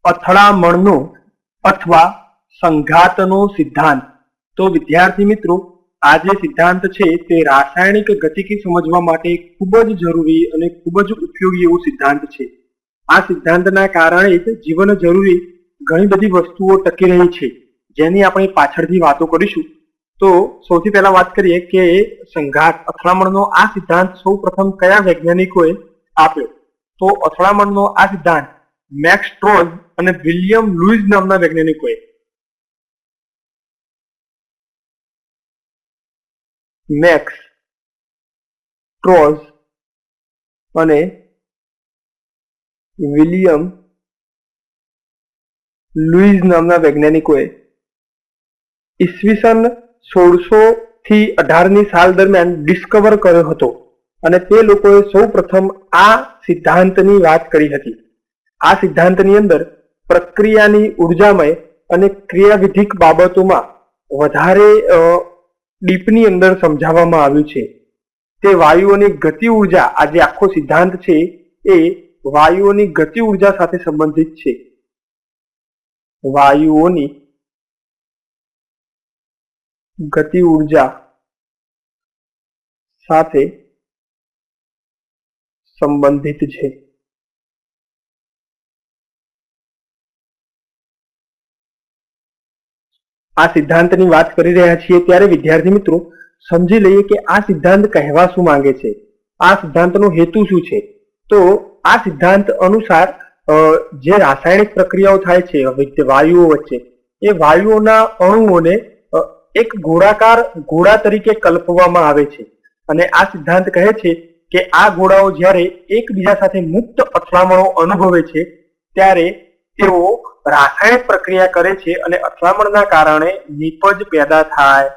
અથડામણનો અથવા સંઘાતનો સિદ્ધાંત। તો વિદ્યાર્થી મિત્રો, આ જે સિદ્ધાંત છે તે રાસાયણિક ગતિકી સમજવા માટે ખૂબ જ જરૂરી અને ખૂબ જ ઉપયોગી એવો સિદ્ધાંત છે। આ સિદ્ધાંતના કારણે જ જીવન જરૂરી ઘણી બધી વસ્તુઓ ટકી રહી છે, જેની આપણે પાછળથી વાતો કરીશું। તો સૌથી પહેલા વાત કરીએ કે સંઘાત અથડામણનો આ સિદ્ધાંત સૌપ્રથમ કયા વૈજ્ઞાનિકોએ આપ્યો? તો અથડામણનો આ સિદ્ધાંત મેક્સ સ્ટ્રોઝ અને વિલિયમ લુઈસ નામના વૈજ્ઞાનિકોએ। મેક્સ સ્ટ્રોઝ અને વિલિયમ લુઈસ નામના વૈજ્ઞાનિકોએ ઈસવીસન 1600 થી 18ની સાલ દરમિયાન ડિસ્કવર કર્યો હતો અને તે લોકોએ સૌપ્રથમ આ સિદ્ધાંતની વાત કરી હતી। આ સિદ્ધાંતની અંદર પ્રક્રિયાની ઉર્જામય અને ક્રિયાવિધિક બાબતોમાં વધારે ડીપની અંદર સમજાવવામાં આવ્યું છે। તે વાયુઓની ગતિ ઉર્જા, આ જે આખો સિદ્ધાંત છે એ વાયુઓની ગતિ ઉર્જા સાથે સંબંધિત છે। વાયુઓની ગતિ ઉર્જા સાથે સંબંધિત છે। આ સિદ્ધાંતની વાત કરી રહ્યા છીએ ત્યારે વિદ્યાર્થી મિત્રો સમજી લઈએ કે આ સિદ્ધાંત કહેવા શું માંગે છે, આ સિદ્ધાંતનો હેતુ શું છે। તો આ સિદ્ધાંત અનુસાર જે રાસાયણિક પ્રક્રિયાઓ થાય છે વાયુઓ વચ્ચે, એ વાયુઓના અણુઓને એક ગોળાકાર ગોળા તરીકે કલ્પવામાં આવે છે અને આ સિદ્ધાંત કહે છે કે આ ગોળાઓ જ્યારે એકબીજા સાથે મુક્ત અથડામણો અનુભવે છે ત્યારે તેઓ રાસાયણિક પ્રક્રિયા કરે છે અને અથડામણના કારણે નિપજ પેદા થાય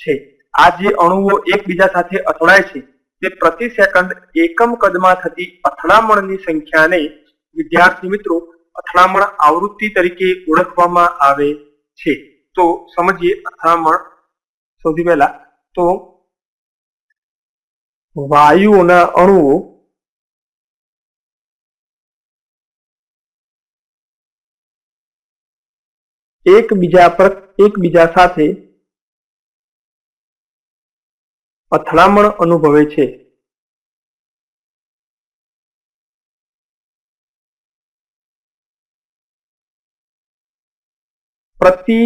છે। આ જે અણુઓ એકબીજા સાથે અથડાય છે તે પ્રતિ સેકન્ડ એકમ કદમાં થતી અથડામણની સંખ્યાને વિદ્યાર્થી મિત્રો અથડામણ આવૃત્તિ તરીકે ઓળખવામાં આવે છે। તો સમજીએ અથડામણ। સૌથી પહેલા તો વાયુઓના અણુઓ એકબીજા સાથે અથડામણ અનુભવે છે। પ્રતિ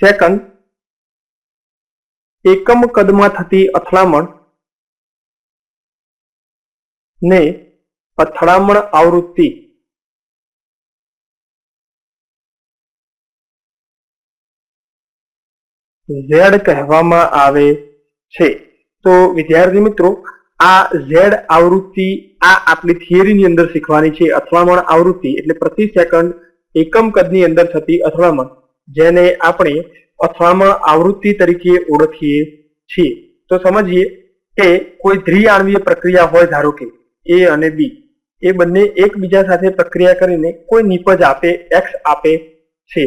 સેકન્ડ એકમ કદમાં થતી અથડામણ ને અથડામણ આવૃત્તિ Z કહેવામાં આવે છે। તો વિદ્યાર્થી મિત્રો આ Z આવૃત્તિ આ આપણી થિયરીની અંદર શીખવાની છે। અથડામણ આવૃત્તિ એટલે પ્રતિ સેકન્ડ એકમ કદની અંદર થતી અથડામણ, જેને આપણે અથડામણ આવૃત્તિ તરીકે ઓળખીએ છીએ। તો સમજીએ કે કોઈ દ્વિઆણ્વીય પ્રક્રિયા હોય, ધારો કે A અને B, એ બંને એકબીજા સાથે પ્રક્રિયા કરીને કોઈ નિપજ આપે, X આપે છે।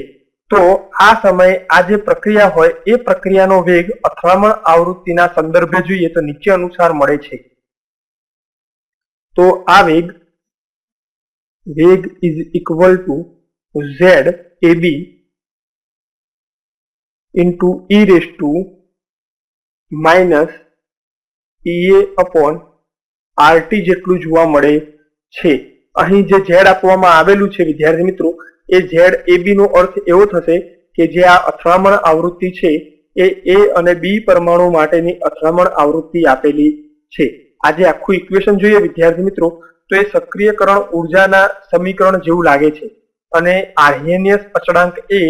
તો આ સમયે આ જે પ્રક્રિયા હોય એ પ્રક્રિયાનો વેગ અથડામણ આવૃત્તિના સંદર્ભે જોઈએ તો નીચે અનુસાર મળે છે। તો આ વેગ is equal to Z AB into e raised to minus EA upon RT જેટલું જોવા મળે છે। અહીં જે Z આપવામાં આવેલું છે વિદ્યાર્થી મિત્રો, એ ZAB નો અર્થ એવો થશે કે જે આ અથડામણ આવૃત્તિ છે એ A અને B પરમાણુ માટેની અથડામણ આવૃત્તિ આપેલી છે। આ જે આખું ઇક્વેશન જોઈએ વિદ્યાર્થી મિત્રો તો એ સક્રિયકરણ ઉર્જાના સમીકરણ જેવું લાગે છે અને આર્હેનિયસ અચળાંક A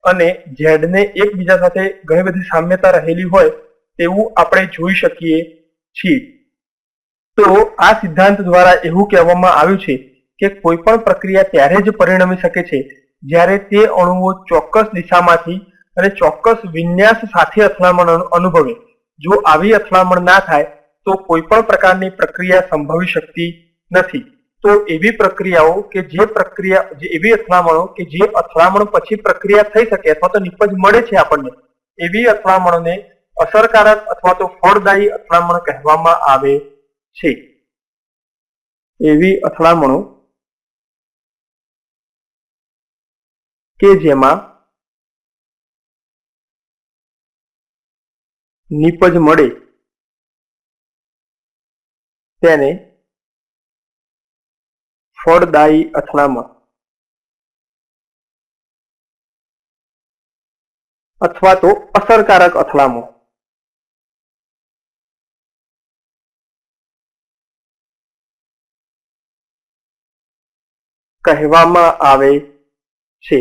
અને Z ને એકબીજા સાથે ઘણી બધી સામ્યતા રહેલી હોય તેવું આપણે જોઈ શકીએ છીએ। તો આ સિદ્ધાંત દ્વારા એવું કહેવામાં આવ્યું છે કે કોઈ પણ પ્રક્રિયા ત્યારે જ પરિણમી શકે છે જ્યારે તે અણુઓ ચોક્કસ દિશામાંથી અને ચોક્કસ વિન્યાસ સાથે અથડામણ અનુભવે। જો આવી અથડામણ ના થાય તો કોઈ પણ પ્રકારની પ્રક્રિયા સંભવી શકતી નથી। તો એવી પ્રક્રિયાઓ કે એવી અથડામણો કે જે અથડામણ પછી પ્રક્રિયા થઈ શકે અથવા તો નિપજ મળે છે આપણને, એવી અથડામણોને અસરકારક અથવા તો ફળદાયી અથડામણ કહેવામાં આવે છે। એવી અથડામણો કે જેમાં નિપજ મળે તેને ફળદાયી અથડામણ અથવા તો અસરકારક અથડામણ કહેવામાં આવે છે।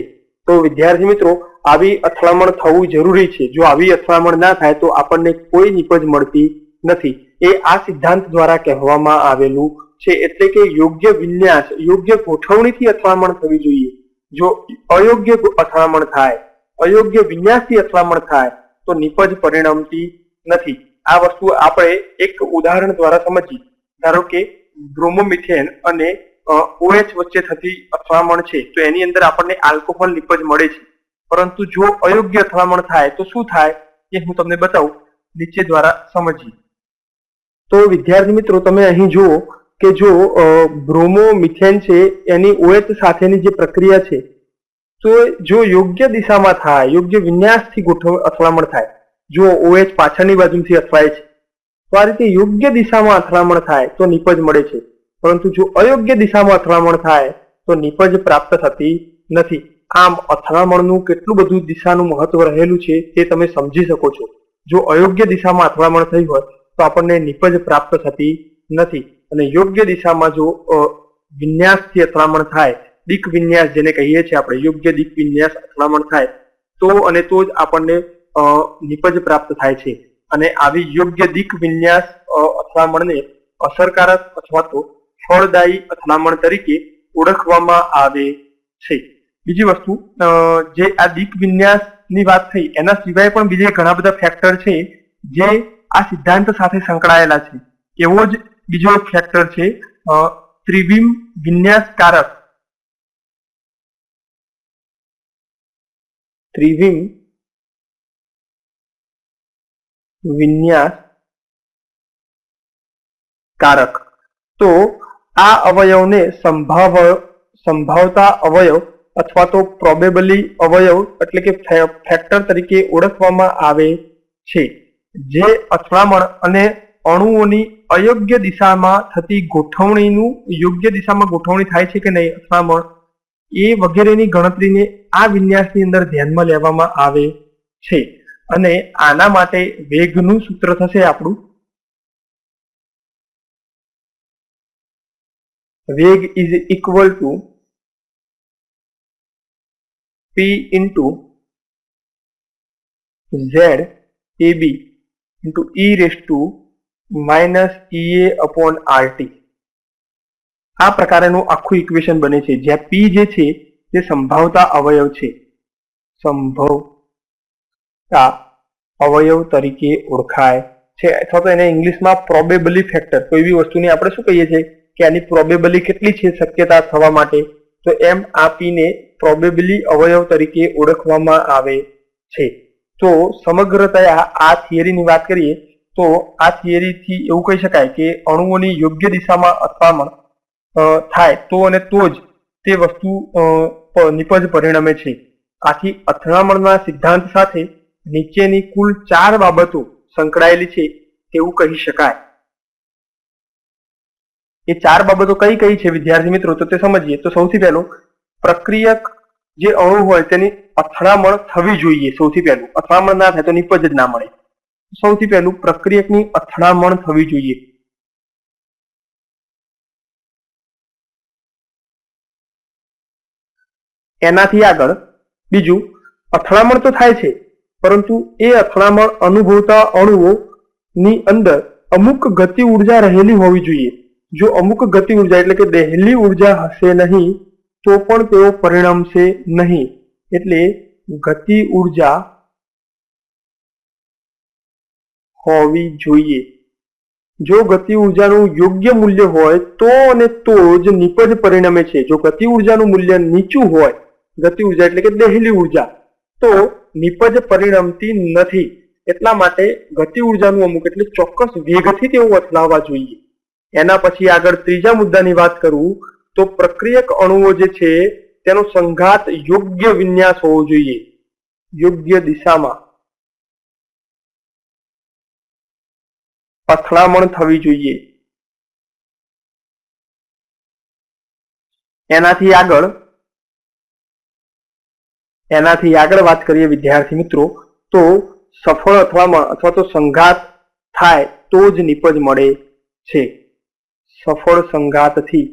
તો વિદ્યાર્થી મિત્રો, આવી અથડામણ થવું જરૂરી છે। જો આવી અથડામણ ના થાય તો આપણને કોઈ નિપજ મળતી નથી। એ આ સિદ્ધાંત દ્વારા કહેવામાં આવેલું છે। એટલે કે યોગ્ય વિન્યાસ, યોગ્ય ગોઠવણીથી અથડામણ થવી જોઈએ। જો અયોગ્ય અથડામણ થાય, અયોગ્ય વિન્યાસથી અથડામણ થાય તો નિપજ પરિણમતી નથી। આ વસ્તુ આપણે એક ઉદાહરણ દ્વારા સમજીએ। ધારો કે બ્રોમોમિથેન અને OH વચ્ચે થતી અથડામણ છે તો એની અંદર આપણને આલ્કોહોલ નિપજ મળે છે, પરંતુ જો અયોગ્ય અથડામણ થાય તો શું થાય એ હું તમને બતાવું, નીચે દ્વારા સમજીએ। તો વિદ્યાર્થી મિત્રો, તમે અહીં જુઓ કે જો બ્રોમોમિથેન છે એની OH સાથેની જે પ્રક્રિયા છે તો જો યોગ્ય દિશામાં થાય, યોગ્ય વિન્યાસથી અથડામણ થાય, જો OH પાછળની બાજુથી અથડાય છે તો આ રીતે યોગ્ય દિશામાં અથડામણ થાય તો નિપજ મળે છે, પરંતુ જો અયોગ્ય દિશામાં અથડામણ થાય તો નિપજ પ્રાપ્ત થતી નથી। આમ અથડામણનું કેટલું બધું દિશાનું મહત્વ રહેલું છે તે તમે સમજી શકો છો। જો અયોગ્ય દિશામાં અથડામણ થઈ હોય તો આપણને નિપજ પ્રાપ્ત થતી નથી, અને યોગ્ય દિશામાં જો વિન્યાસથી અથડામણ થાય, દિક વિન્યાસ જેને કહીએ છીએ આપણે, યોગ્ય દિક વિન્યાસ અથડામણ થાય તો અને તો જ આપણને નિપજ પ્રાપ્ત થાય છે। અને આવી યોગ્ય દિક વિન્યાસ અથડામણને અસરકારક અથવા તો ફળદાયી અથડામણ તરીકે ઓળખવામાં આવે છે। બીજી વસ્તુ, જે આ દિક વિન્યાસની વાત થઈ એના સિવાય પણ બીજા ઘણા બધા ફેક્ટર છે જે આ સિદ્ધાંત સાથે સંકળાયેલા છે। એવો જ બીજો એક ફેક્ટર છે ત્રિવિમ વિન્યાસકારક, ત્રિવિમ વિન્યાસકારક। તો આ અવયવને સંભાવતા અવયવ અથવા તો પ્રોબેબલી અવયવ એટલે કે ફેક્ટર તરીકે ઓળખવામાં આવે છે, જે અથડામણ અને અણુઓની અયોગ્ય દિશામાં થતી ગોઠવણીનું, યોગ્ય દિશામાં ગોઠવણી થાય છે કે નહીં અથડામણ એ વગેરેની ગણતરીને આ વિન્યાસની અંદર ધ્યાનમાં લેવામાં આવે છે। અને આના માટે વેગનું સૂત્ર થશે આપણું, વેગ is equal to P into Z AB into E raised to minus EA upon RT। આ પ્રકારનું આખું ઇક્વેશન બને છે, જ્યાં P જે છે તે સંભાવતા અવયવ છે, સંભવતા અવયવ તરીકે ઓળખાય છે, અથવા તો એને ઇંગ્લિશમાં પ્રોબેબલી ફેક્ટર, કોઈ બી વસ્તુની આપણે શું કહીએ છીએ કે આની પ્રોબેબલી કેટલી છે શક્યતા થવા માટે, તો એમ આ P ને પ્રોબેબલી અવયવ તરીકે ઓળખવામાં આવે છે। તો સમગ્રતયા આ થિયરીની વાત કરીએ તો આ થિયરીથી એવું કહી શકાય કે અણુઓની યોગ્ય દિશામાં અથડામણ થાય તો અને તો જ તે વસ્તુ નિપજ પરિણમે છે। આથી અથડામણના સિદ્ધાંત સાથે નીચેની કુલ 4 બાબતો સંકળાયેલી છે તેવું કહી શકાય। એ 4 બાબતો કઈ કઈ છે વિદ્યાર્થી મિત્રો, તો તે સમજીએ। તો સૌથી પહેલું, પ્રક્રિયક જે અણુ હોય તેની અથડામણ થવી જોઈએ। સૌથી પહેલું, અથડામણ ના થાય તો નિપજ જ ના મળે। સૌથી પહેલું, પ્રક્રિયકની અથડામણ થવી જોઈએ। એનાથી આગળ બીજું, અથડામણ તો થાય છે પરંતુ એ અથડામણ અનુભવતા અણુઓની અંદર અમુક ગતિ ઉર્જા રહેલી હોવી જોઈએ। જો અમુક ગતિ ઉર્જા એટલે કે દહેલી ઉર્જા હશે નહીં તો પણ તેઓ પરિણમશે નહીં। એટલે ગતિ ઉર્જા હોવી જોઈએ। જો ગતિ ઉર્જાનું યોગ્ય મૂલ્ય હોય તો અને તો જ નિપજ પરિણમે છે। જો ગતિ ઉર્જાનું મૂલ્ય નીચું હોય, ગતિ ઉર્જા એટલે કે દહેલી ઉર્જા, તો નિપજ પરિણમતી નથી। એટલા માટે ગતિ ઉર્જાનું અમુક એટલે ચોક્કસ વેગથી તેઓ અથડાવવા જોઈએ। એના પછી આગળ ત્રીજા મુદ્દાની વાત કરું તો પ્રક્રિયક અણુઓ જે છે તેનો સંઘાત યોગ્ય વિન્યાસ હોવો જોઈએ, યોગ્ય દિશામાં અથડામણ થવી જોઈએ. એનાથી આગળ વાત કરીએ વિદ્યાર્થી મિત્રો, તો સફળ અથડામણ અથવા તો સંઘાત થાય તો જ નિપજ મળે છે. સફળ સંઘાતથી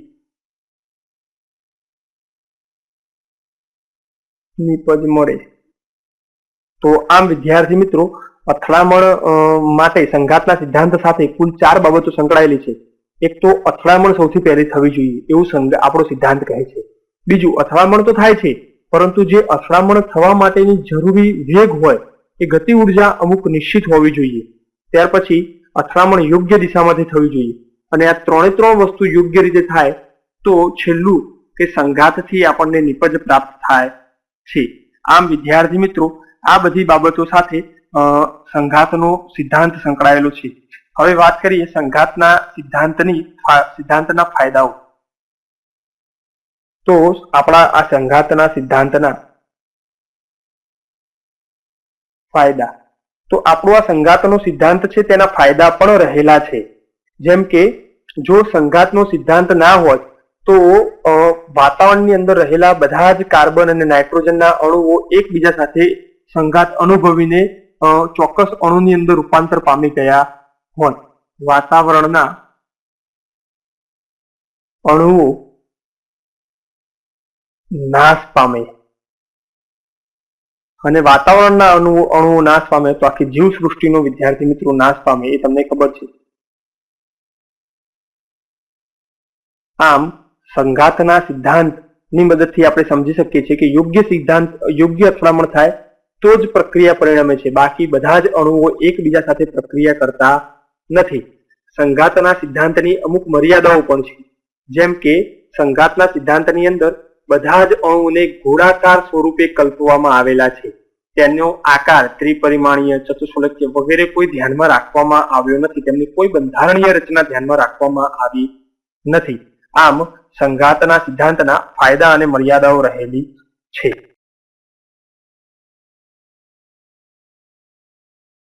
નિપજ મળે. તો આમ વિદ્યાર્થી મિત્રો, અથડામણ માટે સંઘાતના સિદ્ધાંત સાથે કુલ 4 બાબતો સંકળાયેલી છે. એક તો અથડામણ સૌથી પહેલી થવી જોઈએ એવું આપણો સિદ્ધાંત કહે છે. બીજું, અથડામણ તો થાય છે પરંતુ જે અથડામણ થવા માટેની જરૂરી વેગ હોય એ ગતિ ઉર્જા અમુક નિશ્ચિત હોવી જોઈએ. ત્યાર પછી અથડામણ યોગ્ય દિશામાંથી થવી જોઈએ. અને આ 3 વસ્તુ યોગ્ય રીતે થાય તો છેલ્લું કે સંઘાતથી આપણને નિપજ પ્રાપ્ત થાય છે. આમ વિદ્યાર્થી મિત્રો, આ બધી બાબતો સાથે સંઘાતનો સિદ્ધાંત સંકળાયેલો છે. હવે વાત કરીએ સંઘાતના સિદ્ધાંતના ફાયદાઓ. તો આપણા આ સંઘાતના સિદ્ધાંતના ફાયદા. તો આપણો આ સંઘાતનો સિદ્ધાંત છે તેના ફાયદા પણ રહેલા છે. જેમ કે જો સંઘાતનો સિદ્ધાંત ના હોય તો વાતાવરણની અંદર રહેલા બધા જ કાર્બન અને નાઇટ્રોજનના અણુઓ એકબીજા સાથે સંઘાત અનુભવીને ચોક્કસ અણુની અંદર રૂપાંતર પામી ગયા હોય. વાતાવરણના અણુઓ નાશ પામે અને વાતાવરણના અણુઓ નાશ પામે તો આખી જીવસૃષ્ટિનો વિદ્યાર્થી મિત્રો નાશ પામે, એ તમને ખબર છે. આમ સંઘાતના સિદ્ધાંતની મદદથી આપણે સમજી શકીએ છીએ કે યોગ્ય અથડામણ થાય તો જ પ્રક્રિયા પરિણમે છે. બાકી બધા જ અણુઓ એકબીજા સાથે પ્રક્રિયા કરતા નથી. સંઘાતના સિદ્ધાંતની અમુક મર્યાદાઓ પણ છે. જેમ કે સંઘાતના સિદ્ધાંતની અંદર બધા જ અણુઓને ગોળાકાર સ્વરૂપે કલ્પવામાં આવેલા છે. તેનો આકાર ત્રિપરિમાણીય, ચતુષ્ફલકીય વગેરે કોઈ ધ્યાનમાં રાખવામાં આવ્યો નથી. તેમની કોઈ બંધારણીય રચના ધ્યાનમાં રાખવામાં આવી નથી. આમ સંઘાતના સિદ્ધાંતના ફાયદા અને મર્યાદાઓ રહેલી છે.